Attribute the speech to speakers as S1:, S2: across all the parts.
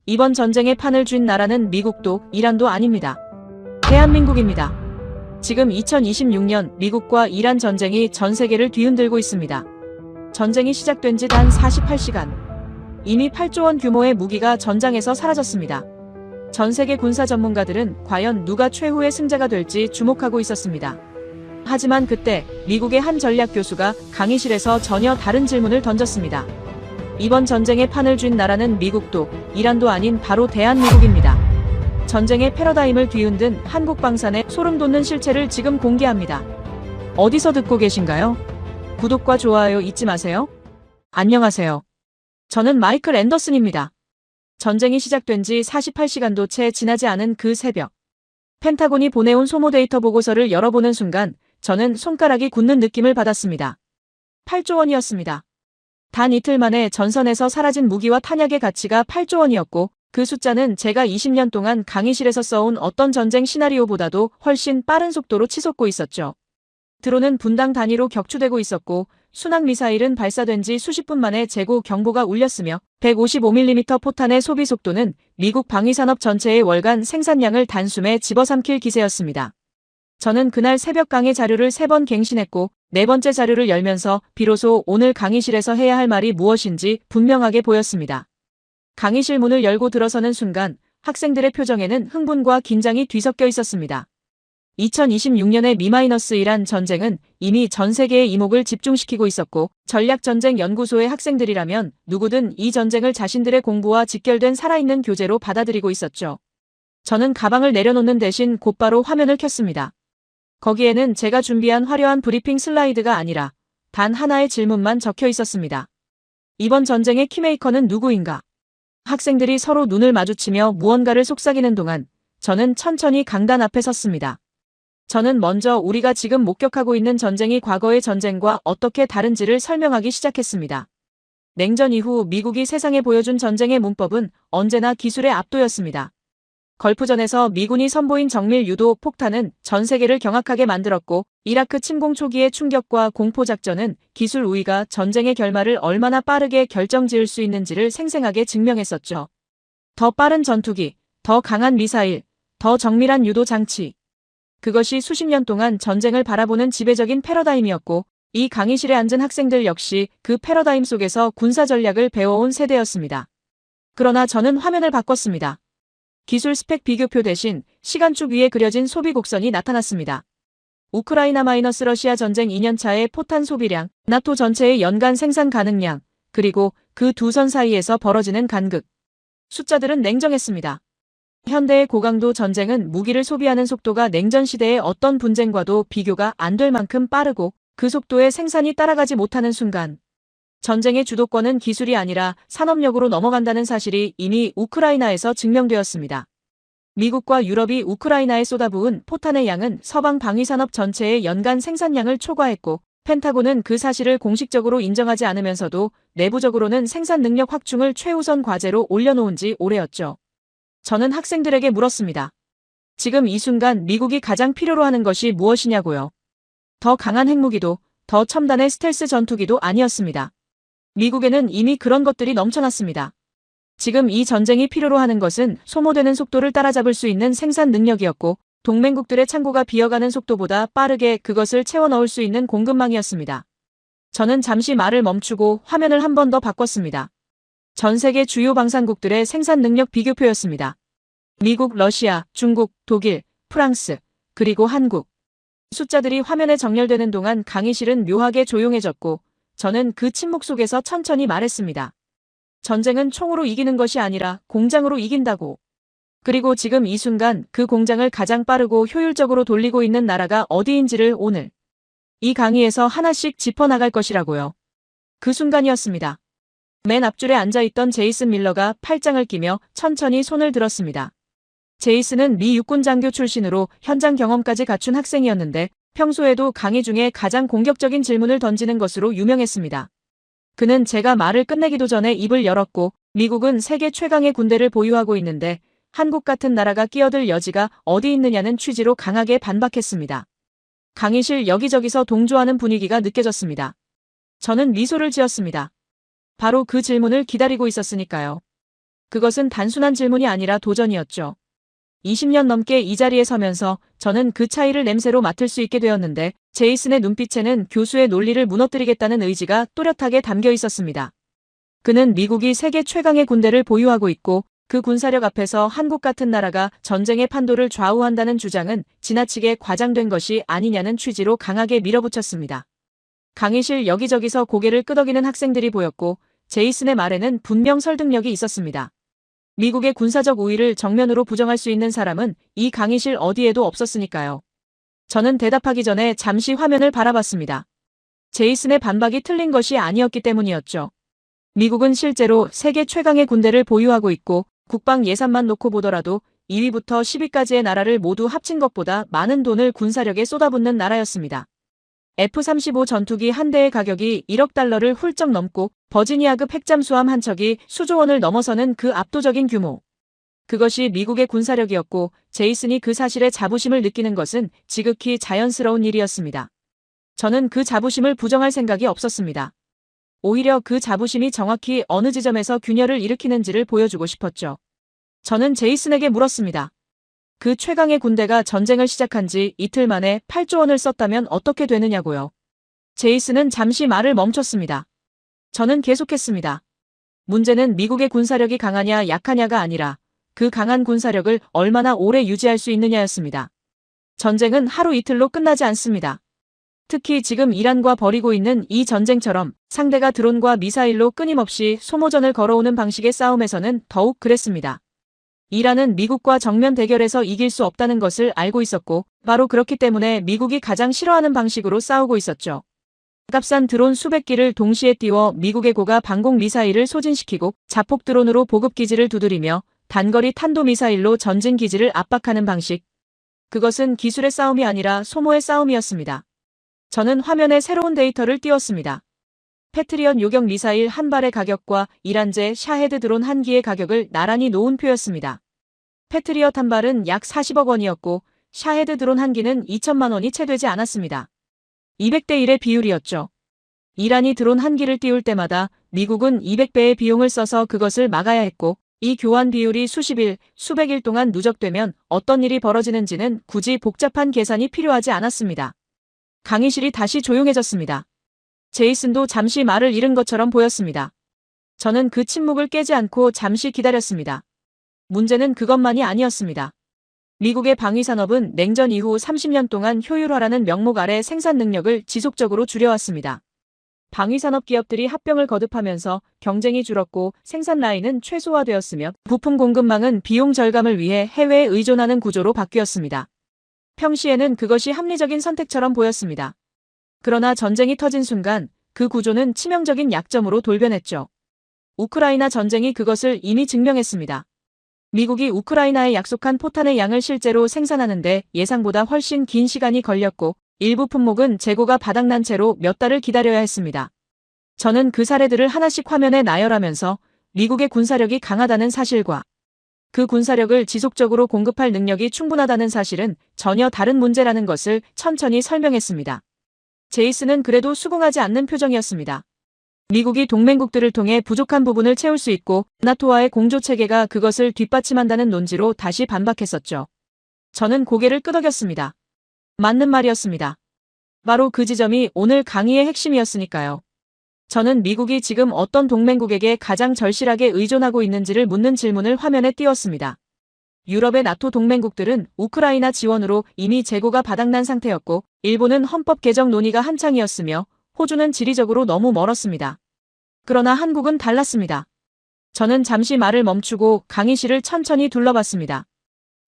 S1: 이번 전쟁의 판을 쥔 나라는 미국도 이란도 아닙니다. 대한민국입니다. 지금 2026년 미국과 이란 전쟁이 전 세계를 뒤흔들고 있습니다. 전쟁이 시작된 지 단 48시간. 이미 8조 원 규모의 무기가 전장에서 사라졌습니다. 전 세계 군사 전문가들은 과연 누가 최후의 승자가 될지 주목하고 있었습니다. 하지만 그때 미국의 한 전략 교수가 강의실에서 전혀 다른 질문을 던졌습니다. 이번 전쟁의 판을 쥔 나라는 미국도 이란도 아닌 바로 대한민국입니다. 전쟁의 패러다임을 뒤흔든 한국 방산의 소름 돋는 실체를 지금 공개합니다. 어디서 듣고 계신가요? 구독과 좋아요 잊지 마세요. 안녕하세요. 저는 마이클 앤더슨입니다. 전쟁이 시작된 지 48시간도 채 지나지 않은 그 새벽. 펜타곤이 보내온 소모 데이터 보고서를 열어보는 순간 저는 손가락이 굳는 느낌을 받았습니다. 8조 원이었습니다. 단 이틀 만에 전선에서 사라진 무기와 탄약의 가치가 8조 원이었고 그 숫자는 제가 20년 동안 강의실에서 써온 어떤 전쟁 시나리오보다도 훨씬 빠른 속도로 치솟고 있었죠. 드론은 분당 단위로 격추되고 있었고 순항미사일은 발사된 지 수십 분 만에 재고 경보가 울렸으며 155mm 포탄의 소비 속도는 미국 방위산업 전체의 월간 생산량을 단숨에 집어삼킬 기세였습니다. 저는 그날 새벽 강의 자료를 3번 갱신했고 4번째 자료를 열면서 비로소 오늘 강의실에서 해야 할 말이 무엇인지 분명하게 보였습니다. 강의실 문을 열고 들어서는 순간 학생들의 표정에는 흥분과 긴장이 뒤섞여 있었습니다. 2026년의 Mi-1 전쟁은 이미 전 세계의 이목을 집중시키고 있었고 전략전쟁 연구소의 학생들이라면 누구든 이 전쟁을 자신들의 공부와 직결된 살아있는 교재로 받아들이고 있었죠. 저는 가방을 내려놓는 대신 곧바로 화면을 켰습니다. 거기에는 제가 준비한 화려한 브리핑 슬라이드가 아니라 단 하나의 질문만 적혀 있었습니다. 이번 전쟁의 키메이커는 누구인가? 학생들이 서로 눈을 마주치며 무언가를 속삭이는 동안 저는 천천히 강단 앞에 섰습니다. 저는 먼저 우리가 지금 목격하고 있는 전쟁이 과거의 전쟁과 어떻게 다른지를 설명하기 시작했습니다. 냉전 이후 미국이 세상에 보여준 전쟁의 문법은 언제나 기술의 압도였습니다. 걸프전에서 미군이 선보인 정밀 유도 폭탄은 전 세계를 경악하게 만들었고 이라크 침공 초기의 충격과 공포작전은 기술 우위가 전쟁의 결말을 얼마나 빠르게 결정지을 수 있는지를 생생하게 증명했었죠. 더 빠른 전투기, 더 강한 미사일, 더 정밀한 유도 장치. 그것이 수십 년 동안 전쟁을 바라보는 지배적인 패러다임이었고 이 강의실에 앉은 학생들 역시 그 패러다임 속에서 군사 전략을 배워온 세대였습니다. 그러나 저는 화면을 바꿨습니다. 기술 스펙 비교표 대신 시간축 위에 그려진 소비 곡선이 나타났습니다. 우크라이나-러시아 전쟁 2년차의 포탄 소비량, 나토 전체의 연간 생산 가능량, 그리고 그 두 선 사이에서 벌어지는 간극. 숫자들은 냉정했습니다. 현대의 고강도 전쟁은 무기를 소비하는 속도가 냉전 시대의 어떤 분쟁과도 비교가 안 될 만큼 빠르고 그 속도에 생산이 따라가지 못하는 순간 전쟁의 주도권은 기술이 아니라 산업력으로 넘어간다는 사실이 이미 우크라이나에서 증명되었습니다. 미국과 유럽이 우크라이나에 쏟아부은 포탄의 양은 서방 방위산업 전체의 연간 생산량을 초과했고 펜타곤은 그 사실을 공식적으로 인정하지 않으면서도 내부적으로는 생산 능력 확충을 최우선 과제로 올려놓은 지 오래였죠. 저는 학생들에게 물었습니다. 지금 이 순간 미국이 가장 필요로 하는 것이 무엇이냐고요. 더 강한 핵무기도, 더 첨단의 스텔스 전투기도 아니었습니다. 미국에는 이미 그런 것들이 넘쳐났습니다. 지금 이 전쟁이 필요로 하는 것은 소모되는 속도를 따라잡을 수 있는 생산 능력이었고 동맹국들의 창고가 비어가는 속도보다 빠르게 그것을 채워 넣을 수 있는 공급망이었습니다. 저는 잠시 말을 멈추고 화면을 한 번 더 바꿨습니다. 전 세계 주요 방산국들의 생산 능력 비교표였습니다. 미국, 러시아, 중국, 독일, 프랑스, 그리고 한국. 숫자들이 화면에 정렬되는 동안 강의실은 묘하게 조용해졌고 저는 그 침묵 속에서 천천히 말했습니다. 전쟁은 총으로 이기는 것이 아니라 공장으로 이긴다고. 그리고 지금 이 순간 그 공장을 가장 빠르고 효율적으로 돌리고 있는 나라가 어디인지를 오늘 이 강의에서 하나씩 짚어나갈 것이라고요. 그 순간이었습니다. 맨 앞줄에 앉아있던 제이슨 밀러가 팔짱을 끼며 천천히 손을 들었습니다. 제이슨은 미 육군 장교 출신으로 현장 경험까지 갖춘 학생이었는데 평소에도 강의 중에 가장 공격적인 질문을 던지는 것으로 유명했습니다. 그는 제가 말을 끝내기도 전에 입을 열었고 미국은 세계 최강의 군대를 보유하고 있는데 한국 같은 나라가 끼어들 여지가 어디 있느냐는 취지로 강하게 반박했습니다. 강의실 여기저기서 동조하는 분위기가 느껴졌습니다. 저는 미소를 지었습니다. 바로 그 질문을 기다리고 있었으니까요. 그것은 단순한 질문이 아니라 도전이었죠. 20년 넘게 이 자리에 서면서 저는 그 차이를 냄새로 맡을 수 있게 되었는데 제이슨의 눈빛에는 교수의 논리를 무너뜨리겠다는 의지가 또렷하게 담겨 있었습니다. 그는 미국이 세계 최강의 군대를 보유하고 있고 그 군사력 앞에서 한국 같은 나라가 전쟁의 판도를 좌우한다는 주장은 지나치게 과장된 것이 아니냐는 취지로 강하게 밀어붙였습니다. 강의실 여기저기서 고개를 끄덕이는 학생들이 보였고 제이슨의 말에는 분명 설득력이 있었습니다. 미국의 군사적 우위를 정면으로 부정할 수 있는 사람은 이 강의실 어디에도 없었으니까요. 저는 대답하기 전에 잠시 화면을 바라봤습니다. 제이슨의 반박이 틀린 것이 아니었기 때문이었죠. 미국은 실제로 세계 최강의 군대를 보유하고 있고 국방 예산만 놓고 보더라도 2위부터 10위까지의 나라를 모두 합친 것보다 많은 돈을 군사력에 쏟아붓는 나라였습니다. F-35 전투기 한 대의 가격이 1억 달러를 훌쩍 넘고 버지니아급 핵잠수함 한 척이 수조 원을 넘어서는 그 압도적인 규모. 그것이 미국의 군사력이었고 제이슨이 그 사실에 자부심을 느끼는 것은 지극히 자연스러운 일이었습니다. 저는 그 자부심을 부정할 생각이 없었습니다. 오히려 그 자부심이 정확히 어느 지점에서 균열을 일으키는지를 보여주고 싶었죠. 저는 제이슨에게 물었습니다. 그 최강의 군대가 전쟁을 시작한 지 이틀 만에 8조 원을 썼다면 어떻게 되느냐고요. 제이슨은 잠시 말을 멈췄습니다. 저는 계속했습니다. 문제는 미국의 군사력이 강하냐 약하냐가 아니라 그 강한 군사력을 얼마나 오래 유지할 수 있느냐였습니다. 전쟁은 하루 이틀로 끝나지 않습니다. 특히 지금 이란과 벌이고 있는 이 전쟁처럼 상대가 드론과 미사일로 끊임없이 소모전을 걸어오는 방식의 싸움에서는 더욱 그랬습니다. 이란은 미국과 정면 대결에서 이길 수 없다는 것을 알고 있었고 바로 그렇기 때문에 미국이 가장 싫어하는 방식으로 싸우고 있었죠. 값싼 드론 수백 기를 동시에 띄워 미국의 고가 방공 미사일을 소진시키고 자폭 드론으로 보급 기지를 두드리며 단거리 탄도미사일로 전진 기지를 압박하는 방식. 그것은 기술의 싸움이 아니라 소모의 싸움이었습니다. 저는 화면에 새로운 데이터를 띄웠습니다. 패트리엇 요격 미사일 한 발의 가격과 이란제 샤헤드 드론 한 기의 가격을 나란히 놓은 표였습니다. 패트리엇 한 발은 약 40억 원이었고 샤헤드 드론 한 기는 2천만 원이 채 되지 않았습니다. 200대 1의 비율이었죠. 이란이 드론 한 기를 띄울 때마다 미국은 200배의 비용을 써서 그것을 막아야 했고 이 교환 비율이 수십 일, 수백 일 동안 누적되면 어떤 일이 벌어지는지는 굳이 복잡한 계산이 필요하지 않았습니다. 강의실이 다시 조용해졌습니다. 제이슨도 잠시 말을 잃은 것처럼 보였습니다. 저는 그 침묵을 깨지 않고 잠시 기다렸습니다. 문제는 그것만이 아니었습니다. 미국의 방위산업은 냉전 이후 30년 동안 효율화라는 명목 아래 생산 능력을 지속적으로 줄여왔습니다. 방위산업 기업들이 합병을 거듭하면서 경쟁이 줄었고 생산 라인은 최소화되었으며 부품 공급망은 비용 절감을 위해 해외에 의존하는 구조로 바뀌었습니다. 평시에는 그것이 합리적인 선택처럼 보였습니다. 그러나 전쟁이 터진 순간 그 구조는 치명적인 약점으로 돌변했죠. 우크라이나 전쟁이 그것을 이미 증명했습니다. 미국이 우크라이나에 약속한 포탄의 양을 실제로 생산하는데 예상보다 훨씬 긴 시간이 걸렸고 일부 품목은 재고가 바닥난 채로 몇 달을 기다려야 했습니다. 저는 그 사례들을 하나씩 화면에 나열하면서 미국의 군사력이 강하다는 사실과 그 군사력을 지속적으로 공급할 능력이 충분하다는 사실은 전혀 다른 문제라는 것을 천천히 설명했습니다. 제이슨은 그래도 수긍하지 않는 표정이었습니다. 미국이 동맹국들을 통해 부족한 부분을 채울 수 있고 나토와의 공조체계가 그것을 뒷받침한다는 논지로 다시 반박했었죠. 저는 고개를 끄덕였습니다. 맞는 말이었습니다. 바로 그 지점이 오늘 강의의 핵심이었으니까요. 저는 미국이 지금 어떤 동맹국에게 가장 절실하게 의존하고 있는지를 묻는 질문을 화면에 띄웠습니다. 유럽의 나토 동맹국들은 우크라이나 지원으로 이미 재고가 바닥난 상태였고 일본은 헌법 개정 논의가 한창이었으며 호주는 지리적으로 너무 멀었습니다. 그러나 한국은 달랐습니다. 저는 잠시 말을 멈추고 강의실을 천천히 둘러봤습니다.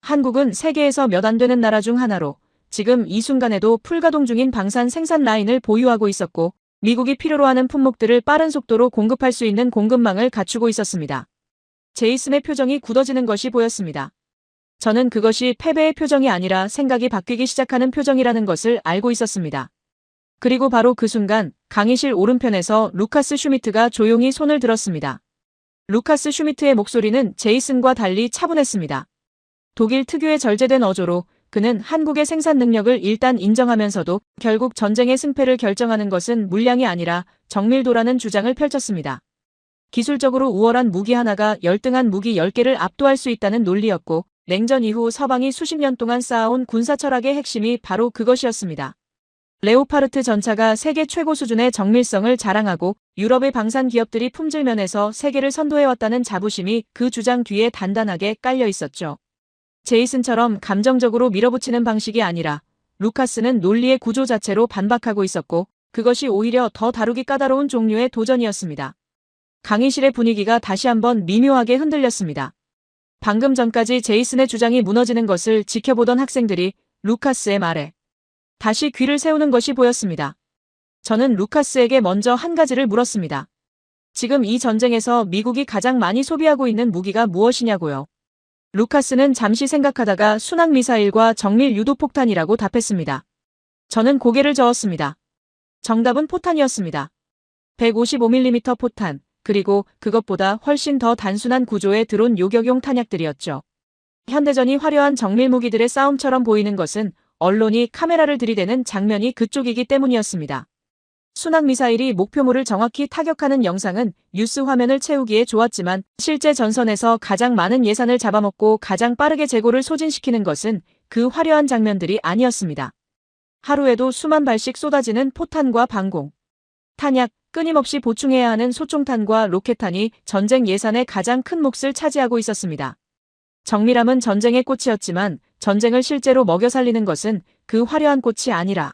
S1: 한국은 세계에서 몇 안 되는 나라 중 하나로 지금 이 순간에도 풀가동 중인 방산 생산 라인을 보유하고 있었고 미국이 필요로 하는 품목들을 빠른 속도로 공급할 수 있는 공급망을 갖추고 있었습니다. 제이슨의 표정이 굳어지는 것이 보였습니다. 저는 그것이 패배의 표정이 아니라 생각이 바뀌기 시작하는 표정이라는 것을 알고 있었습니다. 그리고 바로 그 순간 강의실 오른편에서 루카스 슈미트가 조용히 손을 들었습니다. 루카스 슈미트의 목소리는 제이슨과 달리 차분했습니다. 독일 특유의 절제된 어조로 그는 한국의 생산 능력을 일단 인정하면서도 결국 전쟁의 승패를 결정하는 것은 물량이 아니라 정밀도라는 주장을 펼쳤습니다. 기술적으로 우월한 무기 하나가 열등한 무기 10개를 압도할 수 있다는 논리였고, 냉전 이후 서방이 수십 년 동안 쌓아온 군사 철학의 핵심이 바로 그것이었습니다. 레오파르트 전차가 세계 최고 수준의 정밀성을 자랑하고 유럽의 방산 기업들이 품질 면에서 세계를 선도해왔다는 자부심이 그 주장 뒤에 단단하게 깔려 있었죠. 제이슨처럼 감정적으로 밀어붙이는 방식이 아니라 루카스는 논리의 구조 자체로 반박하고 있었고 그것이 오히려 더 다루기 까다로운 종류의 도전이었습니다. 강의실의 분위기가 다시 한번 미묘하게 흔들렸습니다. 방금 전까지 제이슨의 주장이 무너지는 것을 지켜보던 학생들이 루카스의 말에 다시 귀를 세우는 것이 보였습니다. 저는 루카스에게 먼저 한 가지를 물었습니다. 지금 이 전쟁에서 미국이 가장 많이 소비하고 있는 무기가 무엇이냐고요. 루카스는 잠시 생각하다가 순항미사일과 정밀 유도폭탄이라고 답했습니다. 저는 고개를 저었습니다. 정답은 포탄이었습니다. 155mm 포탄, 그리고 그것보다 훨씬 더 단순한 구조의 드론 요격용 탄약들이었죠. 현대전이 화려한 정밀 무기들의 싸움처럼 보이는 것은 언론이 카메라를 들이대는 장면이 그쪽이기 때문이었습니다. 순항미사일이 목표물을 정확히 타격하는 영상은 뉴스 화면을 채우기에 좋았지만 실제 전선에서 가장 많은 예산을 잡아먹고 가장 빠르게 재고를 소진시키는 것은 그 화려한 장면들이 아니었습니다. 하루에도 수만 발씩 쏟아지는 포탄과 방공, 탄약, 끊임없이 보충해야 하는 소총탄과 로켓탄이 전쟁 예산의 가장 큰 몫을 차지하고 있었습니다. 정밀함은 전쟁의 꽃이었지만 전쟁을 실제로 먹여 살리는 것은 그 화려한 꽃이 아니라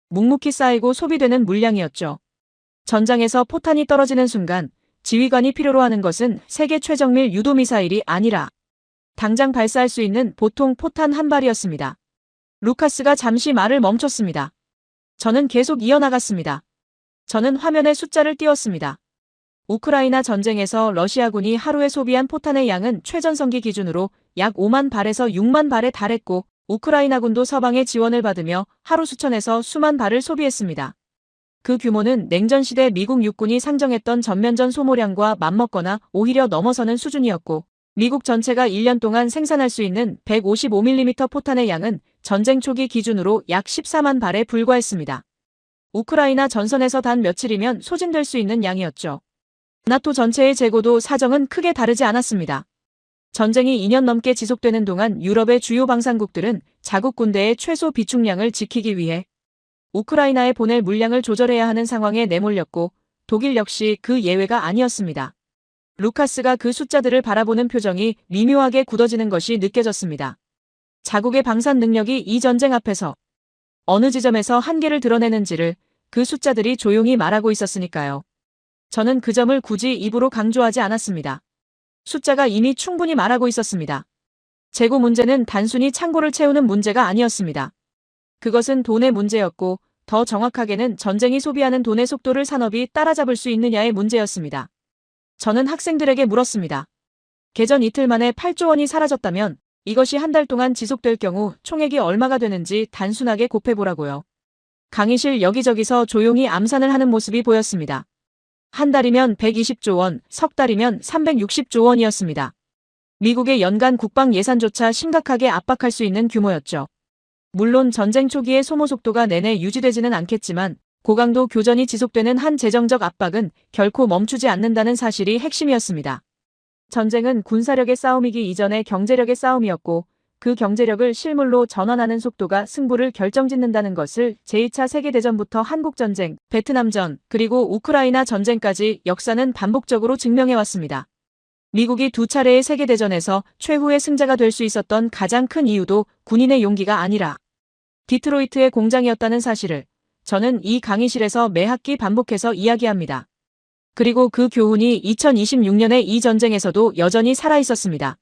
S1: 묵묵히 쌓이고 소비되는 물량이었죠. 전장에서 포탄이 떨어지는 순간 지휘관이 필요로 하는 것은 세계 최정밀 유도미사일이 아니라 당장 발사할 수 있는 보통 포탄 한 발이었습니다. 루카스가 잠시 말을 멈췄습니다. 저는 계속 이어나갔습니다. 저는 화면에 숫자를 띄웠습니다. 우크라이나 전쟁에서 러시아군이 하루에 소비한 포탄의 양은 최전성기 기준으로 약 5만 발에서 6만 발에 달했고 우크라이나군도 서방의 지원을 받으며 하루 수천에서 수만 발을 소비했습니다. 그 규모는 냉전시대 미국 육군이 상정했던 전면전 소모량과 맞먹거나 오히려 넘어서는 수준이었고 미국 전체가 1년 동안 생산할 수 있는 155mm 포탄의 양은 전쟁 초기 기준으로 약 14만 발에 불과했습니다. 우크라이나 전선에서 단 며칠이면 소진될 수 있는 양이었죠. 나토 전체의 재고도 사정은 크게 다르지 않았습니다. 전쟁이 2년 넘게 지속되는 동안 유럽의 주요 방산국들은 자국 군대의 최소 비축량을 지키기 위해 우크라이나에 보낼 물량을 조절해야 하는 상황에 내몰렸고 독일 역시 그 예외가 아니었습니다. 루카스가 그 숫자들을 바라보는 표정이 미묘하게 굳어지는 것이 느껴졌습니다. 자국의 방산 능력이 이 전쟁 앞에서 어느 지점에서 한계를 드러내는지를 그 숫자들이 조용히 말하고 있었으니까요. 저는 그 점을 굳이 입으로 강조하지 않았습니다. 숫자가 이미 충분히 말하고 있었습니다. 재고 문제는 단순히 창고를 채우는 문제가 아니었습니다. 그것은 돈의 문제였고 더 정확하게는 전쟁이 소비하는 돈의 속도를 산업이 따라잡을 수 있느냐의 문제였습니다. 저는 학생들에게 물었습니다. 개전 이틀 만에 8조 원이 사라졌다면 이것이 한 달 동안 지속될 경우 총액이 얼마가 되는지 단순하게 곱해보라고요. 강의실 여기저기서 조용히 암산을 하는 모습이 보였습니다. 한 달이면 120조 원, 석 달이면 360조 원이었습니다. 미국의 연간 국방 예산조차 심각하게 압박할 수 있는 규모였죠. 물론 전쟁 초기의 소모 속도가 내내 유지되지는 않겠지만 고강도 교전이 지속되는 한 재정적 압박은 결코 멈추지 않는다는 사실이 핵심이었습니다. 전쟁은 군사력의 싸움이기 이전의 경제력의 싸움이었고 그 경제력을 실물로 전환하는 속도가 승부를 결정짓는다는 것을 제2차 세계대전부터 한국전쟁, 베트남전, 그리고 우크라이나 전쟁까지 역사는 반복적으로 증명해왔습니다. 미국이 두 차례의 세계대전에서 최후의 승자가 될 수 있었던 가장 큰 이유도 군인의 용기가 아니라 디트로이트의 공장이었다는 사실을 저는 이 강의실에서 매 학기 반복해서 이야기합니다. 그리고 그 교훈이 2026년의 이 전쟁에서도 여전히 살아있었습니다.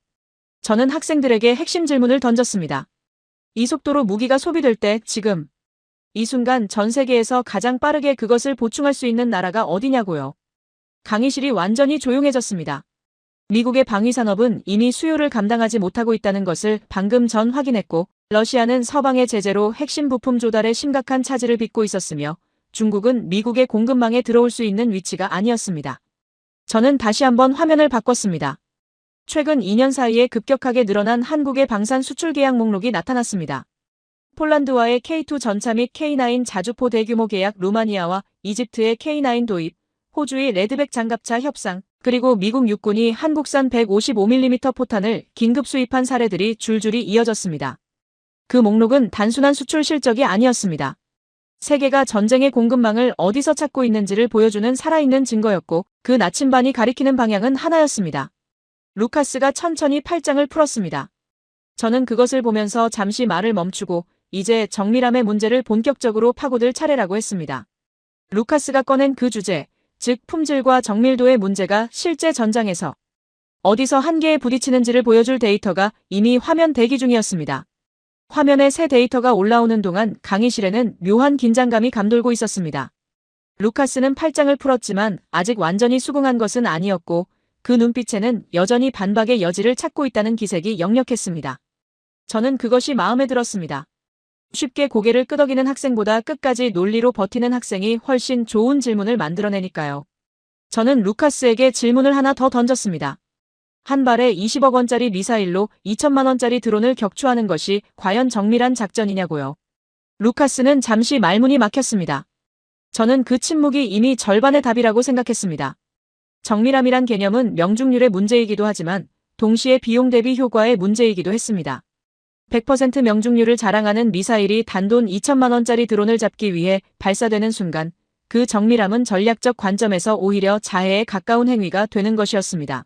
S1: 저는 학생들에게 핵심 질문을 던졌습니다. 이 속도로 무기가 소비될 때 지금 이 순간 전 세계에서 가장 빠르게 그것을 보충할 수 있는 나라가 어디냐고요. 강의실이 완전히 조용해졌습니다. 미국의 방위산업은 이미 수요를 감당하지 못하고 있다는 것을 방금 전 확인했고 러시아는 서방의 제재로 핵심 부품 조달에 심각한 차질을 빚고 있었으며 중국은 미국의 공급망에 들어올 수 있는 위치가 아니었습니다. 저는 다시 한번 화면을 바꿨습니다. 최근 2년 사이에 급격하게 늘어난 한국의 방산 수출 계약 목록이 나타났습니다. 폴란드와의 K2 전차 및 K9 자주포 대규모 계약, 루마니아와 이집트의 K9 도입, 호주의 레드백 장갑차 협상, 그리고 미국 육군이 한국산 155mm 포탄을 긴급 수입한 사례들이 줄줄이 이어졌습니다. 그 목록은 단순한 수출 실적이 아니었습니다. 세계가 전쟁의 공급망을 어디서 찾고 있는지를 보여주는 살아있는 증거였고 그 나침반이 가리키는 방향은 하나였습니다. 루카스가 천천히 팔짱을 풀었습니다. 저는 그것을 보면서 잠시 말을 멈추고 이제 정밀함의 문제를 본격적으로 파고들 차례라고 했습니다. 루카스가 꺼낸 그 주제, 즉 품질과 정밀도의 문제가 실제 전장에서 어디서 한계에 부딪히는지를 보여줄 데이터가 이미 화면 대기 중이었습니다. 화면에 새 데이터가 올라오는 동안 강의실에는 묘한 긴장감이 감돌고 있었습니다. 루카스는 팔짱을 풀었지만 아직 완전히 수긍한 것은 아니었고 그 눈빛에는 여전히 반박의 여지를 찾고 있다는 기색이 역력했습니다. 저는 그것이 마음에 들었습니다. 쉽게 고개를 끄덕이는 학생보다 끝까지 논리로 버티는 학생이 훨씬 좋은 질문을 만들어내니까요. 저는 루카스에게 질문을 하나 더 던졌습니다. 한 발에 20억 원짜리 미사일로 2천만 원짜리 드론을 격추하는 것이 과연 정밀한 작전이냐고요. 루카스는 잠시 말문이 막혔습니다. 저는 그 침묵이 이미 절반의 답이라고 생각했습니다. 정밀함이란 개념은 명중률의 문제이기도 하지만 동시에 비용 대비 효과의 문제이기도 했습니다. 100% 명중률을 자랑하는 미사일이 단돈 2천만 원짜리 드론을 잡기 위해 발사되는 순간 그 정밀함은 전략적 관점에서 오히려 자해에 가까운 행위가 되는 것이었습니다.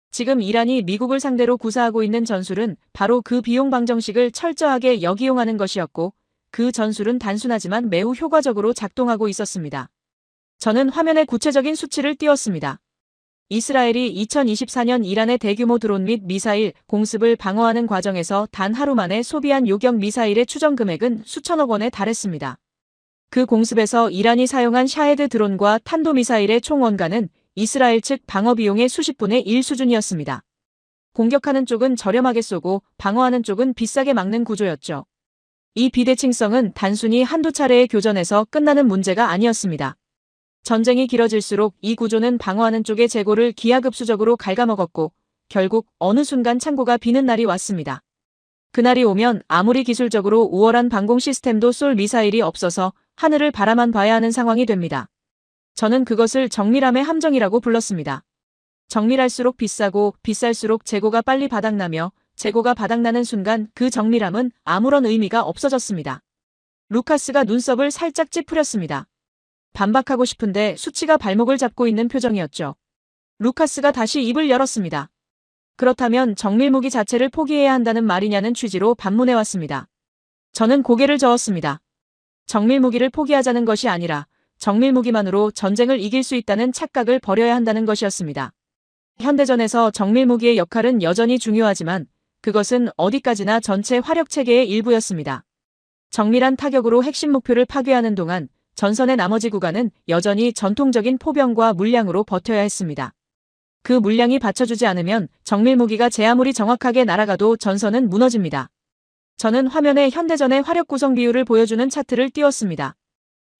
S1: 지금 이란이 미국을 상대로 구사하고 있는 전술은 바로 그 비용 방정식을 철저하게 역이용하는 것이었고 그 전술은 단순하지만 매우 효과적으로 작동하고 있었습니다. 저는 화면에 구체적인 수치를 띄웠습니다. 이스라엘이 2024년 이란의 대규모 드론 및 미사일 공습을 방어하는 과정에서 단 하루 만에 소비한 요격 미사일의 추정 금액은 수천억 원에 달했습니다. 그 공습에서 이란이 사용한 샤헤드 드론과 탄도미사일의 총 원가는 이스라엘 측 방어 비용의 수십 분의 1 수준이었습니다. 공격하는 쪽은 저렴하게 쏘고 방어하는 쪽은 비싸게 막는 구조였죠. 이 비대칭성은 단순히 한두 차례의 교전에서 끝나는 문제가 아니었습니다. 전쟁이 길어질수록 이 구조는 방어하는 쪽의 재고를 기하급수적으로 갉아먹었고 결국 어느 순간 창고가 비는 날이 왔습니다. 그날이 오면 아무리 기술적으로 우월한 방공 시스템도 쏠 미사일이 없어서 하늘을 바라만 봐야 하는 상황이 됩니다. 저는 그것을 정밀함의 함정이라고 불렀습니다. 정밀할수록 비싸고 비쌀수록 재고가 빨리 바닥나며 재고가 바닥나는 순간 그 정밀함은 아무런 의미가 없어졌습니다. 루카스가 눈썹을 살짝 찌푸렸습니다. 반박하고 싶은데 수치가 발목을 잡고 있는 표정이었죠. 루카스가 다시 입을 열었습니다. 그렇다면 정밀무기 자체를 포기해야 한다는 말이냐는 취지로 반문해왔습니다. 저는 고개를 저었습니다. 정밀무기를 포기하자는 것이 아니라 정밀무기만으로 전쟁을 이길 수 있다는 착각을 버려야 한다는 것이었습니다. 현대전에서 정밀무기의 역할은 여전히 중요하지만 그것은 어디까지나 전체 화력체계의 일부였습니다. 정밀한 타격으로 핵심 목표를 파괴하는 동안 전선의 나머지 구간은 여전히 전통적인 포병과 물량으로 버텨야 했습니다. 그 물량이 받쳐주지 않으면 정밀무기가 제 아무리 정확하게 날아가도 전선은 무너집니다. 저는 화면에 현대전의 화력 구성 비율을 보여주는 차트를 띄웠습니다.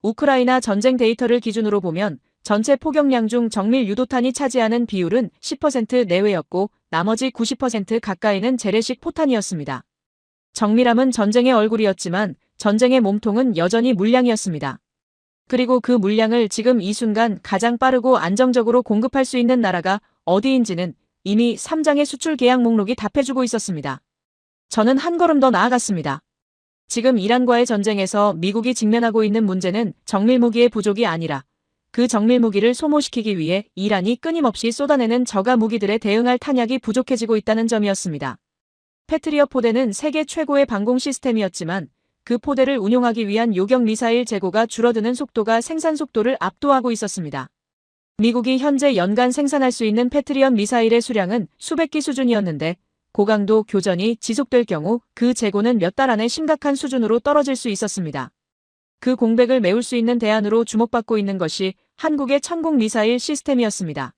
S1: 우크라이나 전쟁 데이터를 기준으로 보면 전체 포격량 중 정밀 유도탄이 차지하는 비율은 10% 내외였고 나머지 90% 가까이는 재래식 포탄이었습니다. 정밀함은 전쟁의 얼굴이었지만 전쟁의 몸통은 여전히 물량이었습니다. 그리고 그 물량을 지금 이 순간 가장 빠르고 안정적으로 공급할 수 있는 나라가 어디인지는 이미 3장의 수출 계약 목록이 답해주고 있었습니다. 저는 한 걸음 더 나아갔습니다. 지금 이란과의 전쟁에서 미국이 직면하고 있는 문제는 정밀무기의 부족이 아니라 그 정밀무기를 소모시키기 위해 이란이 끊임없이 쏟아내는 저가 무기들에 대응할 탄약이 부족해지고 있다는 점이었습니다. 패트리엇 포대는 세계 최고의 방공 시스템이었지만 그 포대를 운용하기 위한 요격 미사일 재고가 줄어드는 속도가 생산 속도를 압도하고 있었습니다. 미국이 현재 연간 생산할 수 있는 패트리엇 미사일의 수량은 수백 기 수준이었는데 고강도 교전이 지속될 경우 그 재고는 몇 달 안에 심각한 수준으로 떨어질 수 있었습니다. 그 공백을 메울 수 있는 대안으로 주목받고 있는 것이 한국의 천공 미사일 시스템이었습니다.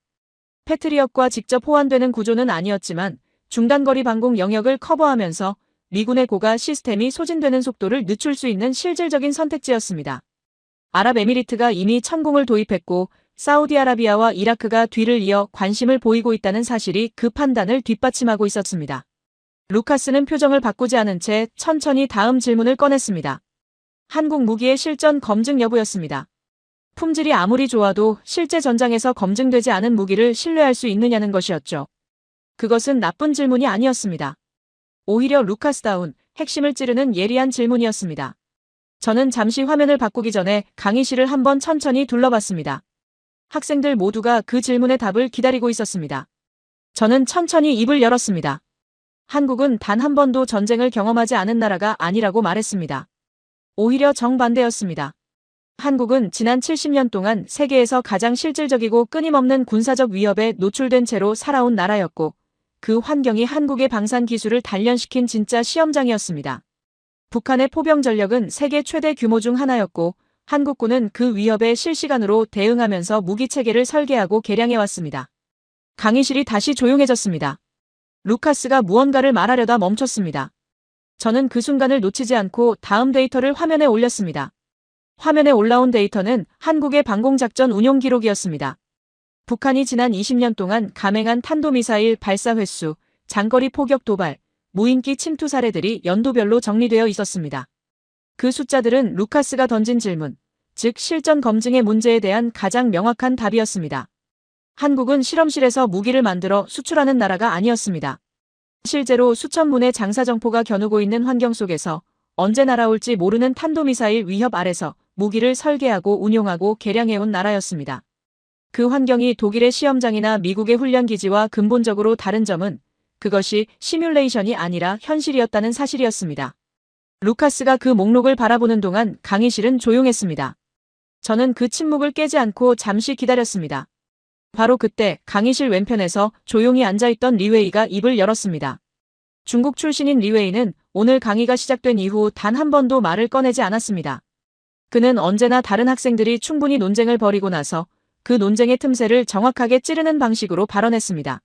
S1: 패트리엇과 직접 호환되는 구조는 아니었지만 중단거리 방공 영역을 커버하면서 미군의 고가 시스템이 소진되는 속도를 늦출 수 있는 실질적인 선택지였습니다. 아랍에미리트가 이미 천공을 도입했고 사우디아라비아와 이라크가 뒤를 이어 관심을 보이고 있다는 사실이 그 판단을 뒷받침하고 있었습니다. 루카스는 표정을 바꾸지 않은 채 천천히 다음 질문을 꺼냈습니다. 한국 무기의 실전 검증 여부였습니다. 품질이 아무리 좋아도 실제 전장에서 검증되지 않은 무기를 신뢰할 수 있느냐는 것이었죠. 그것은 나쁜 질문이 아니었습니다. 오히려 루카스다운 핵심을 찌르는 예리한 질문이었습니다. 저는 잠시 화면을 바꾸기 전에 강의실을 한번 천천히 둘러봤습니다. 학생들 모두가 그 질문의 답을 기다리고 있었습니다. 저는 천천히 입을 열었습니다. 한국은 단 한 번도 전쟁을 경험하지 않은 나라가 아니라고 말했습니다. 오히려 정반대였습니다. 한국은 지난 70년 동안 세계에서 가장 실질적이고 끊임없는 군사적 위협에 노출된 채로 살아온 나라였고, 그 환경이 한국의 방산 기술을 단련시킨 진짜 시험장이었습니다. 북한의 포병 전력은 세계 최대 규모 중 하나였고, 한국군은 그 위협에 실시간으로 대응하면서 무기 체계를 설계하고 개량해왔습니다. 강의실이 다시 조용해졌습니다. 루카스가 무언가를 말하려다 멈췄습니다. 저는 그 순간을 놓치지 않고 다음 데이터를 화면에 올렸습니다. 화면에 올라온 데이터는 한국의 방공작전 운용 기록이었습니다. 북한이 지난 20년 동안 감행한 탄도미사일 발사 횟수, 장거리 포격 도발, 무인기 침투 사례들이 연도별로 정리되어 있었습니다. 그 숫자들은 루카스가 던진 질문, 즉 실전 검증의 문제에 대한 가장 명확한 답이었습니다. 한국은 실험실에서 무기를 만들어 수출하는 나라가 아니었습니다. 실제로 수천 문의 장사정포가 겨누고 있는 환경 속에서 언제 날아올지 모르는 탄도미사일 위협 아래서 무기를 설계하고 운용하고 개량해온 나라였습니다. 그 환경이 독일의 시험장이나 미국의 훈련기지와 근본적으로 다른 점은 그것이 시뮬레이션이 아니라 현실이었다는 사실이었습니다. 루카스가 그 목록을 바라보는 동안 강의실은 조용했습니다. 저는 그 침묵을 깨지 않고 잠시 기다렸습니다. 바로 그때 강의실 왼편에서 조용히 앉아있던 리웨이가 입을 열었습니다. 중국 출신인 리웨이는 오늘 강의가 시작된 이후 단 한 번도 말을 꺼내지 않았습니다. 그는 언제나 다른 학생들이 충분히 논쟁을 벌이고 나서 그 논쟁의 틈새를 정확하게 찌르는 방식으로 발언했습니다.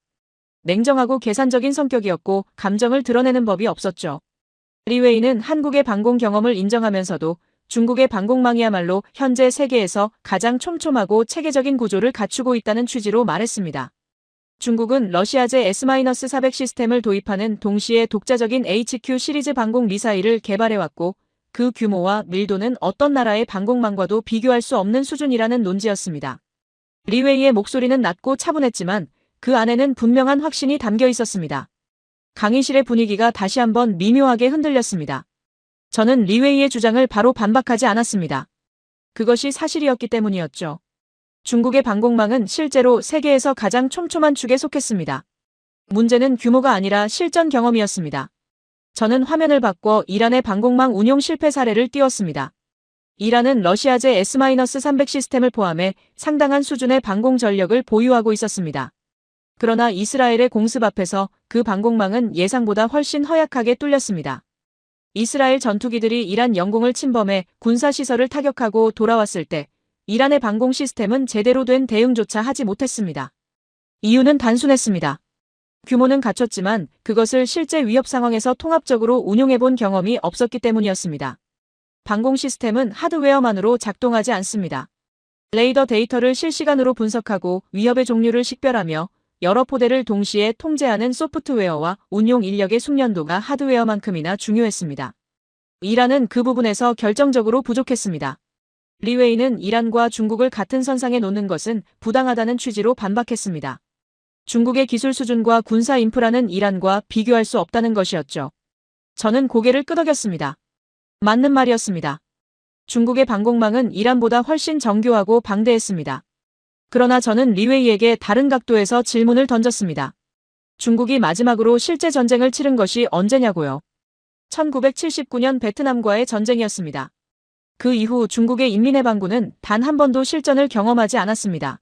S1: 냉정하고 계산적인 성격이었고 감정을 드러내는 법이 없었죠. 리웨이는 한국의 방공 경험을 인정하면서도 중국의 방공망이야말로 현재 세계에서 가장 촘촘하고 체계적인 구조를 갖추고 있다는 취지로 말했습니다. 중국은 러시아제 S-400 시스템을 도입하는 동시에 독자적인 HQ 시리즈 방공 미사일을 개발해왔고 그 규모와 밀도는 어떤 나라의 방공망과도 비교할 수 없는 수준이라는 논지였습니다. 리웨이의 목소리는 낮고 차분했지만 그 안에는 분명한 확신이 담겨 있었습니다. 강의실의 분위기가 다시 한번 미묘하게 흔들렸습니다. 저는 리웨이의 주장을 바로 반박하지 않았습니다. 그것이 사실이었기 때문이었죠. 중국의 방공망은 실제로 세계에서 가장 촘촘한 축에 속했습니다. 문제는 규모가 아니라 실전 경험이었습니다. 저는 화면을 바꿔 이란의 방공망 운용 실패 사례를 띄웠습니다. 이란은 러시아제 S-300 시스템을 포함해 상당한 수준의 방공 전력을 보유하고 있었습니다. 그러나 이스라엘의 공습 앞에서 그 방공망은 예상보다 훨씬 허약하게 뚫렸습니다. 이스라엘 전투기들이 이란 영공을 침범해 군사시설을 타격하고 돌아왔을 때 이란의 방공 시스템은 제대로 된 대응조차 하지 못했습니다. 이유는 단순했습니다. 규모는 갖췄지만 그것을 실제 위협 상황에서 통합적으로 운용해본 경험이 없었기 때문이었습니다. 방공 시스템은 하드웨어만으로 작동하지 않습니다. 레이더 데이터를 실시간으로 분석하고 위협의 종류를 식별하며 여러 포대를 동시에 통제하는 소프트웨어와 운용 인력의 숙련도가 하드웨어만큼이나 중요했습니다. 이란은 그 부분에서 결정적으로 부족했습니다. 리웨이는 이란과 중국을 같은 선상에 놓는 것은 부당하다는 취지로 반박했습니다. 중국의 기술 수준과 군사 인프라는 이란과 비교할 수 없다는 것이었죠. 저는 고개를 끄덕였습니다. 맞는 말이었습니다. 중국의 방공망은 이란보다 훨씬 정교하고 방대했습니다. 그러나 저는 리웨이에게 다른 각도에서 질문을 던졌습니다. 중국이 마지막으로 실제 전쟁을 치른 것이 언제냐고요. 1979년 베트남과의 전쟁이었습니다. 그 이후 중국의 인민해방군은 단 한 번도 실전을 경험하지 않았습니다.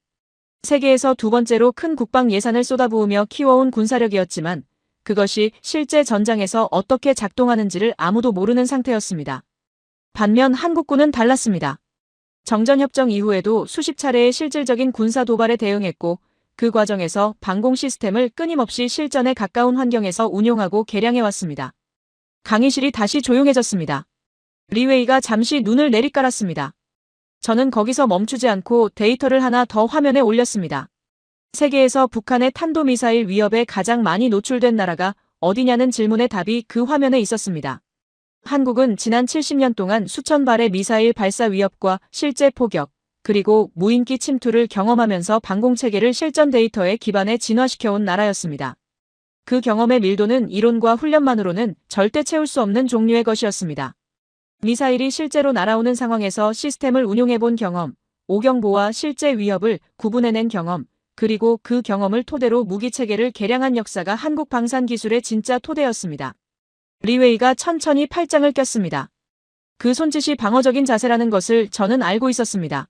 S1: 세계에서 두 번째로 큰 국방 예산을 쏟아부으며 키워온 군사력이었지만 그것이 실제 전장에서 어떻게 작동하는지를 아무도 모르는 상태였습니다. 반면 한국군은 달랐습니다. 정전협정 이후에도 수십 차례의 실질적인 군사 도발에 대응했고 그 과정에서 방공 시스템을 끊임없이 실전에 가까운 환경에서 운용하고 개량해왔습니다. 강의실이 다시 조용해졌습니다. 리웨이가 잠시 눈을 내리깔았습니다. 저는 거기서 멈추지 않고 데이터를 하나 더 화면에 올렸습니다. 세계에서 북한의 탄도미사일 위협에 가장 많이 노출된 나라가 어디냐는 질문의 답이 그 화면에 있었습니다. 한국은 지난 70년 동안 수천 발의 미사일 발사 위협과 실제 포격, 그리고 무인기 침투를 경험하면서 방공체계를 실전 데이터에 기반해 진화시켜온 나라였습니다. 그 경험의 밀도는 이론과 훈련만으로는 절대 채울 수 없는 종류의 것이었습니다. 미사일이 실제로 날아오는 상황에서 시스템을 운용해본 경험, 오경보와 실제 위협을 구분해낸 경험, 그리고 그 경험을 토대로 무기체계를 개량한 역사가 한국 방산기술의 진짜 토대였습니다. 리웨이가 천천히 팔짱을 꼈습니다. 그 손짓이 방어적인 자세라는 것을 저는 알고 있었습니다.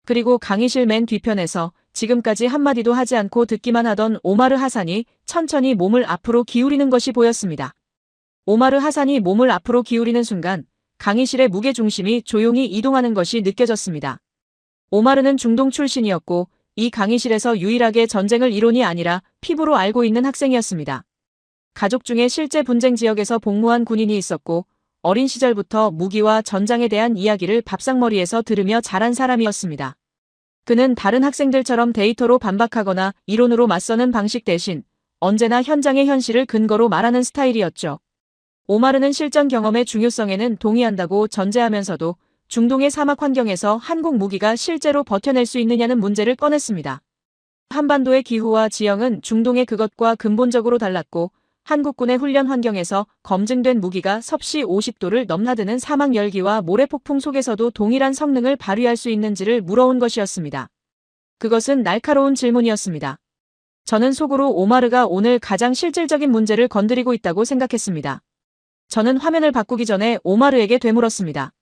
S1: 그리고 강의실 맨 뒤편에서 지금까지 한마디도 하지 않고 듣기만 하던 오마르 하산이 천천히 몸을 앞으로 기울이는 것이 보였습니다. 오마르 하산이 몸을 앞으로 기울이는 순간 강의실의 무게중심이 조용히 이동하는 것이 느껴졌습니다. 오마르는 중동 출신이었고 이 강의실에서 유일하게 전쟁을 이론이 아니라 피부로 알고 있는 학생이었습니다. 가족 중에 실제 분쟁 지역에서 복무한 군인이 있었고 어린 시절부터 무기와 전장에 대한 이야기를 밥상머리에서 들으며 자란 사람이었습니다. 그는 다른 학생들처럼 데이터로 반박하거나 이론으로 맞서는 방식 대신 언제나 현장의 현실을 근거로 말하는 스타일이었죠. 오마르는 실전 경험의 중요성에는 동의한다고 전제하면서도 중동의 사막 환경에서 한국 무기가 실제로 버텨낼 수 있느냐는 문제를 꺼냈습니다. 한반도의 기후와 지형은 중동의 그것과 근본적으로 달랐고 한국군의 훈련 환경에서 검증된 무기가 섭씨 50도를 넘나드는 사막 열기와 모래폭풍 속에서도 동일한 성능을 발휘할 수 있는지를 물어온 것이었습니다. 그것은 날카로운 질문이었습니다. 저는 속으로 오마르가 오늘 가장 실질적인 문제를 건드리고 있다고 생각했습니다. 저는 화면을 바꾸기 전에 오마르에게 되물었습니다.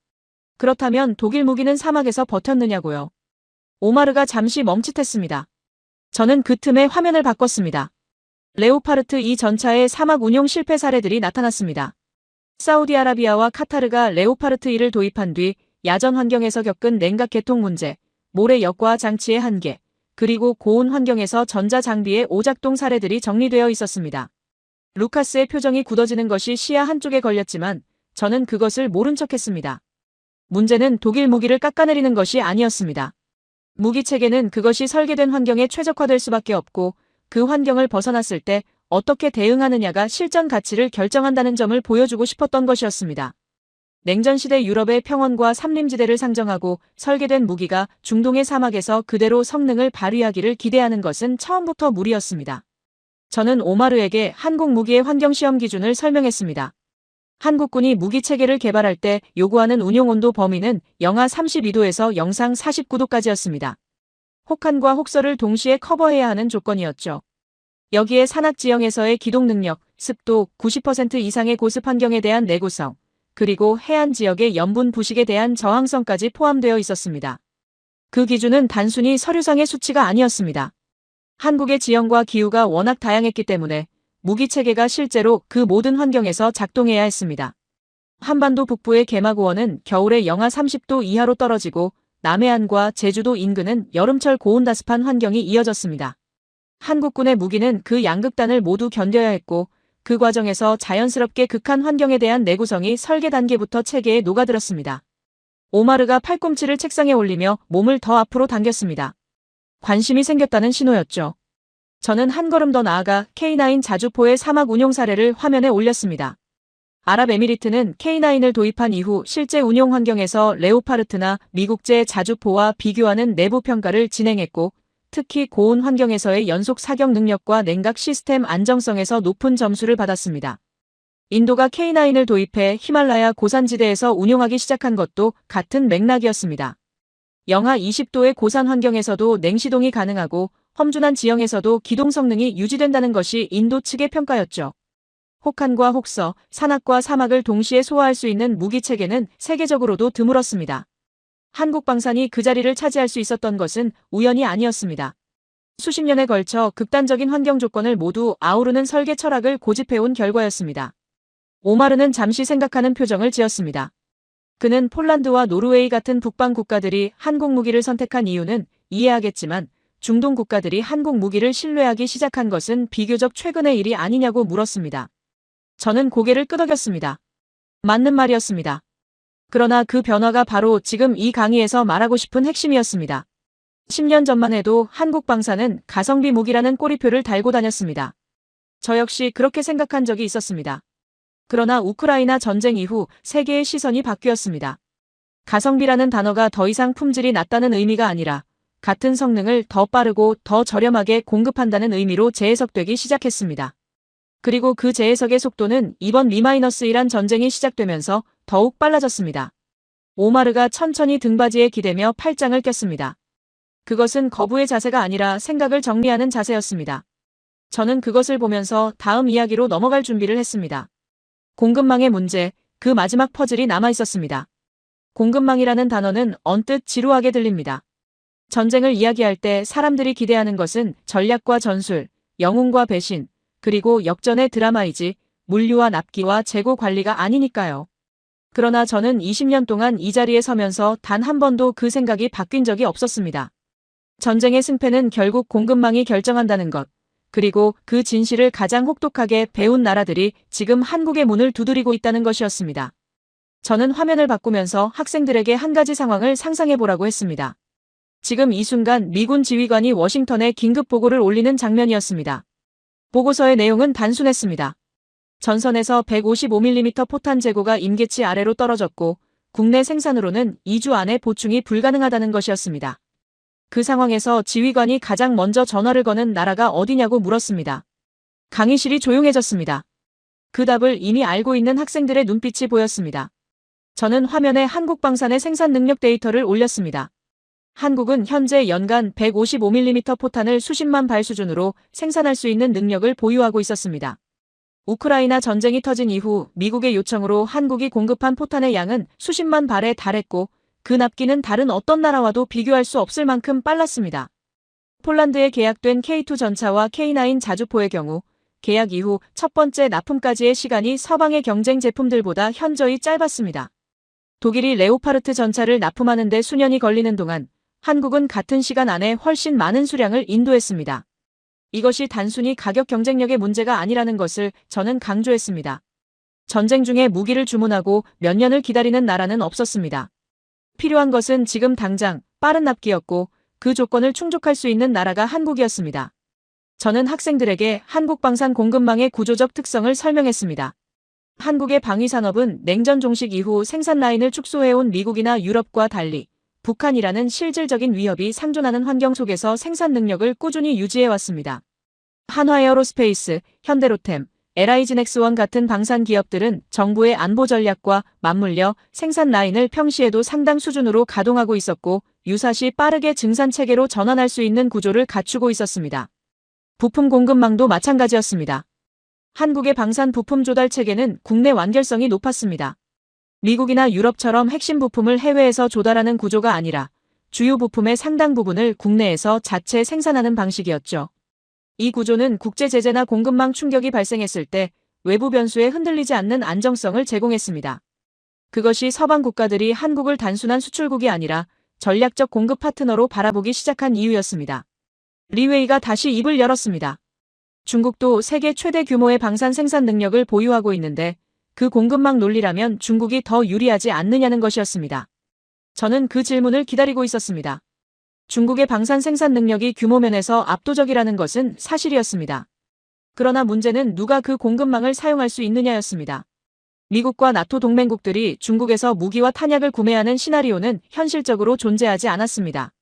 S1: 그렇다면 독일 무기는 사막에서 버텼느냐고요. 오마르가 잠시 멈칫했습니다. 저는 그 틈에 화면을 바꿨습니다. 레오파르트 2 전차의 사막 운용 실패 사례들이 나타났습니다. 사우디아라비아와 카타르가 레오파르트 2를 도입한 뒤 야전 환경에서 겪은 냉각 개통 문제, 모래 역과 장치의 한계, 그리고 고온 환경에서 전자장비의 오작동 사례들이 정리되어 있었습니다. 루카스의 표정이 굳어지는 것이 시야 한쪽에 걸렸지만 저는 그것을 모른 척했습니다. 문제는 독일 무기를 깎아내리는 것이 아니었습니다. 무기 체계는 그것이 설계된 환경에 최적화될 수밖에 없고 그 환경을 벗어났을 때 어떻게 대응하느냐가 실전 가치를 결정한다는 점을 보여주고 싶었던 것이었습니다. 냉전시대 유럽의 평원과 삼림지대를 상정하고 설계된 무기가 중동의 사막에서 그대로 성능을 발휘하기를 기대하는 것은 처음부터 무리였습니다. 저는 오마르에게 한국 무기의 환경 시험 기준을 설명했습니다. 한국군이 무기체계를 개발할 때 요구하는 운용온도 범위는 영하 32도에서 영상 49도까지였습니다. 혹한과 혹서를 동시에 커버해야 하는 조건이었죠. 여기에 산악지형에서의 기동 능력, 습도, 90% 이상의 고습 환경에 대한 내구성, 그리고 해안 지역의 염분 부식에 대한 저항성까지 포함되어 있었습니다. 그 기준은 단순히 서류상의 수치가 아니었습니다. 한국의 지형과 기후가 워낙 다양했기 때문에 무기체계가 실제로 그 모든 환경에서 작동해야 했습니다. 한반도 북부의 개마고원은 겨울에 영하 30도 이하로 떨어지고 남해안과 제주도 인근은 여름철 고온다습한 환경이 이어졌습니다. 한국군의 무기는 그 양극단을 모두 견뎌야 했고 그 과정에서 자연스럽게 극한 환경에 대한 내구성이 설계 단계부터 체계에 녹아들었습니다. 오마르가 팔꿈치를 책상에 올리며 몸을 더 앞으로 당겼습니다. 관심이 생겼다는 신호였죠. 저는 한 걸음 더 나아가 K9 자주포의 사막 운용 사례를 화면에 올렸습니다. 아랍에미리트는 K9을 도입한 이후 실제 운용 환경에서 레오파르트나 미국제 자주포와 비교하는 내부 평가를 진행했고 특히 고온 환경에서의 연속 사격 능력과 냉각 시스템 안정성에서 높은 점수를 받았습니다. 인도가 K9을 도입해 히말라야 고산지대에서 운용하기 시작한 것도 같은 맥락이었습니다. 영하 20도의 고산 환경에서도 냉시동이 가능하고 험준한 지형에서도 기동 성능이 유지된다는 것이 인도 측의 평가였죠. 혹한과 혹서, 산악과 사막을 동시에 소화할 수 있는 무기 체계는 세계적으로도 드물었습니다. 한국 방산이 그 자리를 차지할 수 있었던 것은 우연이 아니었습니다. 수십 년에 걸쳐 극단적인 환경 조건을 모두 아우르는 설계 철학을 고집해온 결과였습니다. 오마르는 잠시 생각하는 표정을 지었습니다. 그는 폴란드와 노르웨이 같은 북방 국가들이 한국 무기를 선택한 이유는 이해하겠지만 중동 국가들이 한국 무기를 신뢰하기 시작한 것은 비교적 최근의 일이 아니냐고 물었습니다. 저는 고개를 끄덕였습니다. 맞는 말이었습니다. 그러나 그 변화가 바로 지금 이 강의에서 말하고 싶은 핵심이었습니다. 10년 전만 해도 한국 방산은 가성비 무기라는 꼬리표를 달고 다녔습니다. 저 역시 그렇게 생각한 적이 있었습니다. 그러나 우크라이나 전쟁 이후 세계의 시선이 바뀌었습니다. 가성비라는 단어가 더 이상 품질이 낮다는 의미가 아니라 같은 성능을 더 빠르고 더 저렴하게 공급한다는 의미로 재해석되기 시작했습니다. 그리고 그 재해석의 속도는 이번 리-1 전쟁이 시작되면서 더욱 빨라졌습니다. 오마르가 천천히 등받이에 기대며 팔짱을 꼈습니다. 그것은 거부의 자세가 아니라 생각을 정리하는 자세였습니다. 저는 그것을 보면서 다음 이야기로 넘어갈 준비를 했습니다. 공급망의 문제, 그 마지막 퍼즐이 남아 있었습니다. 공급망이라는 단어는 언뜻 지루하게 들립니다. 전쟁을 이야기할 때 사람들이 기대하는 것은 전략과 전술, 영웅과 배신, 그리고 역전의 드라마이지 물류와 납기와 재고 관리가 아니니까요. 그러나 저는 20년 동안 이 자리에 서면서 단 한 번도 그 생각이 바뀐 적이 없었습니다. 전쟁의 승패는 결국 공급망이 결정한다는 것, 그리고 그 진실을 가장 혹독하게 배운 나라들이 지금 한국의 문을 두드리고 있다는 것이었습니다. 저는 화면을 바꾸면서 학생들에게 한 가지 상황을 상상해보라고 했습니다. 지금 이 순간 미군 지휘관이 워싱턴에 긴급 보고를 올리는 장면이었습니다. 보고서의 내용은 단순했습니다. 전선에서 155mm 포탄 재고가 임계치 아래로 떨어졌고 국내 생산으로는 2주 안에 보충이 불가능하다는 것이었습니다. 그 상황에서 지휘관이 가장 먼저 전화를 거는 나라가 어디냐고 물었습니다. 강의실이 조용해졌습니다. 그 답을 이미 알고 있는 학생들의 눈빛이 보였습니다. 저는 화면에 한국방산의 생산 능력 데이터를 올렸습니다. 한국은 현재 연간 155mm 포탄을 수십만 발 수준으로 생산할 수 있는 능력을 보유하고 있었습니다. 우크라이나 전쟁이 터진 이후 미국의 요청으로 한국이 공급한 포탄의 양은 수십만 발에 달했고 그 납기는 다른 어떤 나라와도 비교할 수 없을 만큼 빨랐습니다. 폴란드에 계약된 K2 전차와 K9 자주포의 경우 계약 이후 첫 번째 납품까지의 시간이 서방의 경쟁 제품들보다 현저히 짧았습니다. 독일이 레오파르트 전차를 납품하는 데 수년이 걸리는 동안 한국은 같은 시간 안에 훨씬 많은 수량을 인도했습니다. 이것이 단순히 가격 경쟁력의 문제가 아니라는 것을 저는 강조했습니다. 전쟁 중에 무기를 주문하고 몇 년을 기다리는 나라는 없었습니다. 필요한 것은 지금 당장 빠른 납기였고 그 조건을 충족할 수 있는 나라가 한국이었습니다. 저는 학생들에게 한국방산 공급망의 구조적 특성을 설명했습니다. 한국의 방위산업은 냉전 종식 이후 생산 라인을 축소해온 미국이나 유럽과 달리 북한이라는 실질적인 위협이 상존하는 환경 속에서 생산 능력을 꾸준히 유지해왔습니다. 한화에어로스페이스, 현대로템, LI진엑스원 같은 방산 기업들은 정부의 안보 전략과 맞물려 생산 라인을 평시에도 상당 수준으로 가동하고 있었고 유사시 빠르게 증산 체계로 전환할 수 있는 구조를 갖추고 있었습니다. 부품 공급망도 마찬가지였습니다. 한국의 방산 부품 조달 체계는 국내 완결성이 높았습니다. 미국이나 유럽처럼 핵심 부품을 해외에서 조달하는 구조가 아니라 주요 부품의 상당 부분을 국내에서 자체 생산하는 방식이었죠. 이 구조는 국제 제재나 공급망 충격이 발생했을 때 외부 변수에 흔들리지 않는 안정성을 제공했습니다. 그것이 서방 국가들이 한국을 단순한 수출국이 아니라 전략적 공급 파트너로 바라보기 시작한 이유였습니다. 리웨이가 다시 입을 열었습니다. 중국도 세계 최대 규모의 방산 생산 능력을 보유하고 있는데 그 공급망 논리라면 중국이 더 유리하지 않느냐는 것이었습니다. 저는 그 질문을 기다리고 있었습니다. 중국의 방산 생산 능력이 규모면에서 압도적이라는 것은 사실이었습니다. 그러나 문제는 누가 그 공급망을 사용할 수 있느냐였습니다. 미국과 나토 동맹국들이 중국에서 무기와 탄약을 구매하는 시나리오는 현실적으로 존재하지 않았습니다.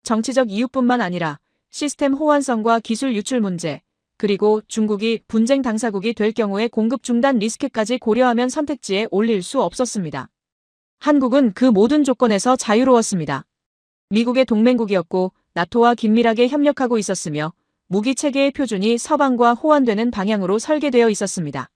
S1: 정치적 이유뿐만 아니라 시스템 호환성과 기술 유출 문제, 그리고 중국이 분쟁 당사국이 될 경우의 공급 중단 리스크까지 고려하면 선택지에 올릴 수 없었습니다. 한국은 그 모든 조건에서 자유로웠습니다. 미국의 동맹국이었고 나토와 긴밀하게 협력하고 있었으며 무기 체계의 표준이 서방과 호환되는 방향으로 설계되어 있었습니다.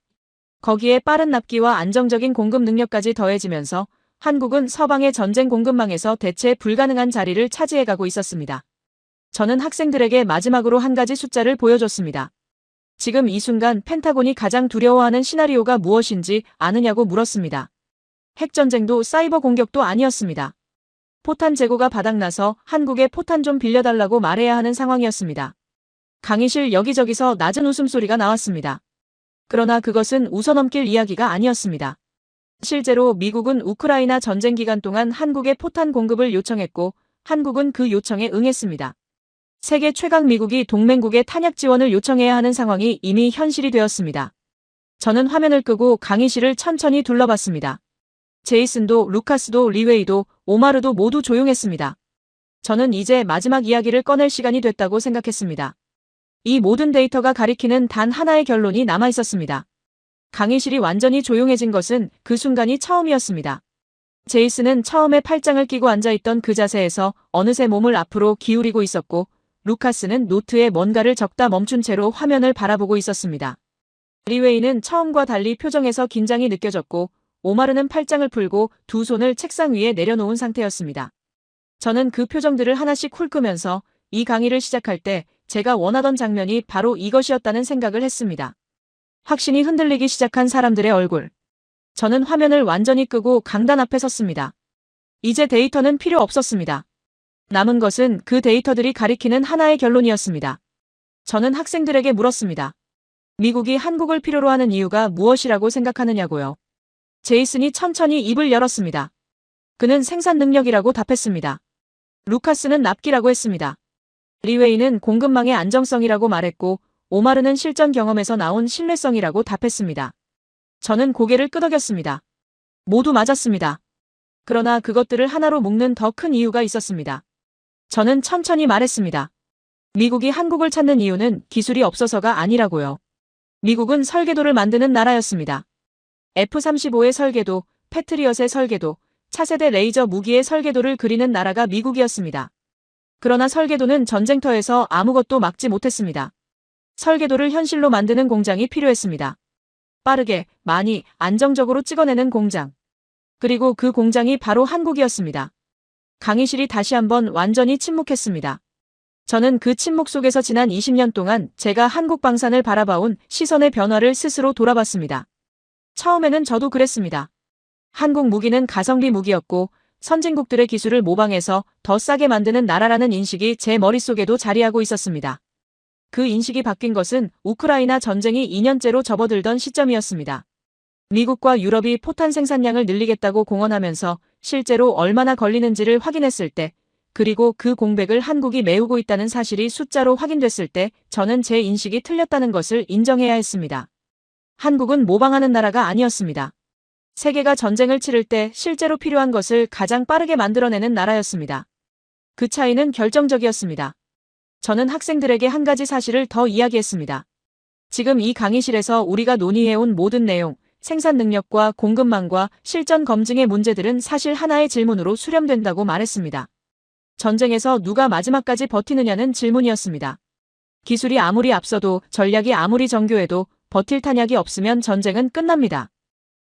S1: 거기에 빠른 납기와 안정적인 공급 능력까지 더해지면서 한국은 서방의 전쟁 공급망에서 대체 불가능한 자리를 차지해가고 있었습니다. 저는 학생들에게 마지막으로 한 가지 숫자를 보여줬습니다. 지금 이 순간 펜타곤이 가장 두려워하는 시나리오가 무엇인지 아느냐고 물었습니다. 핵전쟁도 사이버 공격도 아니었습니다. 포탄 재고가 바닥나서 한국에 포탄 좀 빌려달라고 말해야 하는 상황이었습니다. 강의실 여기저기서 낮은 웃음소리가 나왔습니다. 그러나 그것은 웃어넘길 이야기가 아니었습니다. 실제로 미국은 우크라이나 전쟁 기간 동안 한국에 포탄 공급을 요청했고 한국은 그 요청에 응했습니다. 세계 최강 미국이 동맹국의 탄약 지원을 요청해야 하는 상황이 이미 현실이 되었습니다. 저는 화면을 끄고 강의실을 천천히 둘러봤습니다. 제이슨도 루카스도 리웨이도 오마르도 모두 조용했습니다. 저는 이제 마지막 이야기를 꺼낼 시간이 됐다고 생각했습니다. 이 모든 데이터가 가리키는 단 하나의 결론이 남아 있었습니다. 강의실이 완전히 조용해진 것은 그 순간이 처음이었습니다. 제이슨은 처음에 팔짱을 끼고 앉아있던 그 자세에서 어느새 몸을 앞으로 기울이고 있었고, 루카스는 노트에 뭔가를 적다 멈춘 채로 화면을 바라보고 있었습니다. 리웨이는 처음과 달리 표정에서 긴장이 느껴졌고, 오마르는 팔짱을 풀고 두 손을 책상 위에 내려놓은 상태였습니다. 저는 그 표정들을 하나씩 훑으면서 이 강의를 시작할 때 제가 원하던 장면이 바로 이것이었다는 생각을 했습니다. 확신이 흔들리기 시작한 사람들의 얼굴. 저는 화면을 완전히 끄고 강단 앞에 섰습니다. 이제 데이터는 필요 없었습니다. 남은 것은 그 데이터들이 가리키는 하나의 결론이었습니다. 저는 학생들에게 물었습니다. 미국이 한국을 필요로 하는 이유가 무엇이라고 생각하느냐고요. 제이슨이 천천히 입을 열었습니다. 그는 생산 능력이라고 답했습니다. 루카스는 납기라고 했습니다. 리웨이는 공급망의 안정성이라고 말했고, 오마르는 실전 경험에서 나온 신뢰성이라고 답했습니다. 저는 고개를 끄덕였습니다. 모두 맞았습니다. 그러나 그것들을 하나로 묶는 더 큰 이유가 있었습니다. 저는 천천히 말했습니다. 미국이 한국을 찾는 이유는 기술이 없어서가 아니라고요. 미국은 설계도를 만드는 나라였습니다. F-35의 설계도, 패트리엇의 설계도, 차세대 레이저 무기의 설계도를 그리는 나라가 미국이었습니다. 그러나 설계도는 전쟁터에서 아무것도 막지 못했습니다. 설계도를 현실로 만드는 공장이 필요했습니다. 빠르게, 많이, 안정적으로 찍어내는 공장. 그리고 그 공장이 바로 한국이었습니다. 강의실이 다시 한번 완전히 침묵했습니다. 저는 그 침묵 속에서 지난 20년 동안 제가 한국 방산을 바라봐온 시선의 변화를 스스로 돌아봤습니다. 처음에는 저도 그랬습니다. 한국 무기는 가성비 무기였고 선진국들의 기술을 모방해서 더 싸게 만드는 나라라는 인식이 제 머릿속에도 자리하고 있었습니다. 그 인식이 바뀐 것은 우크라이나 전쟁이 2년째로 접어들던 시점이었습니다. 미국과 유럽이 포탄 생산량을 늘리겠다고 공언하면서 실제로 얼마나 걸리는지를 확인했을 때, 그리고 그 공백을 한국이 메우고 있다는 사실이 숫자로 확인됐을 때 저는 제 인식이 틀렸다는 것을 인정해야 했습니다. 한국은 모방하는 나라가 아니었습니다. 세계가 전쟁을 치를 때 실제로 필요한 것을 가장 빠르게 만들어내는 나라였습니다. 그 차이는 결정적이었습니다. 저는 학생들에게 한 가지 사실을 더 이야기했습니다. 지금 이 강의실에서 우리가 논의해온 모든 내용, 생산 능력과 공급망과 실전 검증의 문제들은 사실 하나의 질문으로 수렴된다고 말했습니다. 전쟁에서 누가 마지막까지 버티느냐는 질문이었습니다. 기술이 아무리 앞서도 전략이 아무리 정교해도 버틸 탄약이 없으면 전쟁은 끝납니다.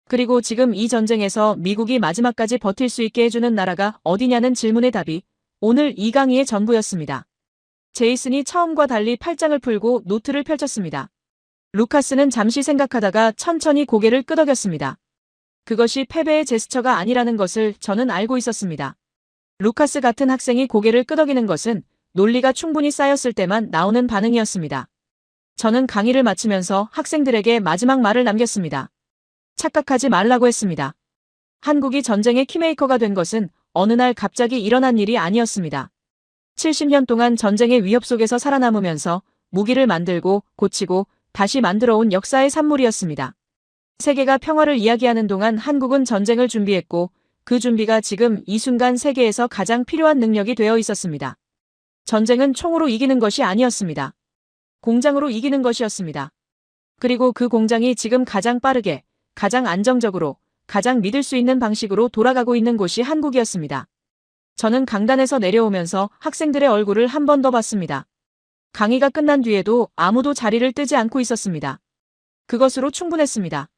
S1: 그리고 지금 이 전쟁에서 미국이 마지막까지 버틸 수 있게 해주는 나라가 어디냐는 질문의 답이 오늘 이 강의의 전부였습니다. 제이슨이 처음과 달리 팔짱을 풀고 노트를 펼쳤습니다. 루카스는 잠시 생각하다가 천천히 고개를 끄덕였습니다. 그것이 패배의 제스처가 아니라는 것을 저는 알고 있었습니다. 루카스 같은 학생이 고개를 끄덕이는 것은 논리가 충분히 쌓였을 때만 나오는 반응이었습니다. 저는 강의를 마치면서 학생들에게 마지막 말을 남겼습니다. 착각하지 말라고 했습니다. 한국이 전쟁의 키메이커가 된 것은 어느 날 갑자기 일어난 일이 아니었습니다. 70년 동안 전쟁의 위협 속에서 살아남으면서 무기를 만들고 고치고 다시 만들어온 역사의 산물이었습니다. 세계가 평화를 이야기하는 동안 한국은 전쟁을 준비했고 그 준비가 지금 이 순간 세계에서 가장 필요한 능력이 되어 있었습니다. 전쟁은 총으로 이기는 것이 아니었습니다. 공장으로 이기는 것이었습니다. 그리고 그 공장이 지금 가장 빠르게, 가장 안정적으로, 가장 믿을 수 있는 방식으로 돌아가고 있는 곳이 한국이었습니다. 저는 강단에서 내려오면서 학생들의 얼굴을 한 번 더 봤습니다. 강의가 끝난 뒤에도 아무도 자리를 뜨지 않고 있었습니다. 그것으로 충분했습니다.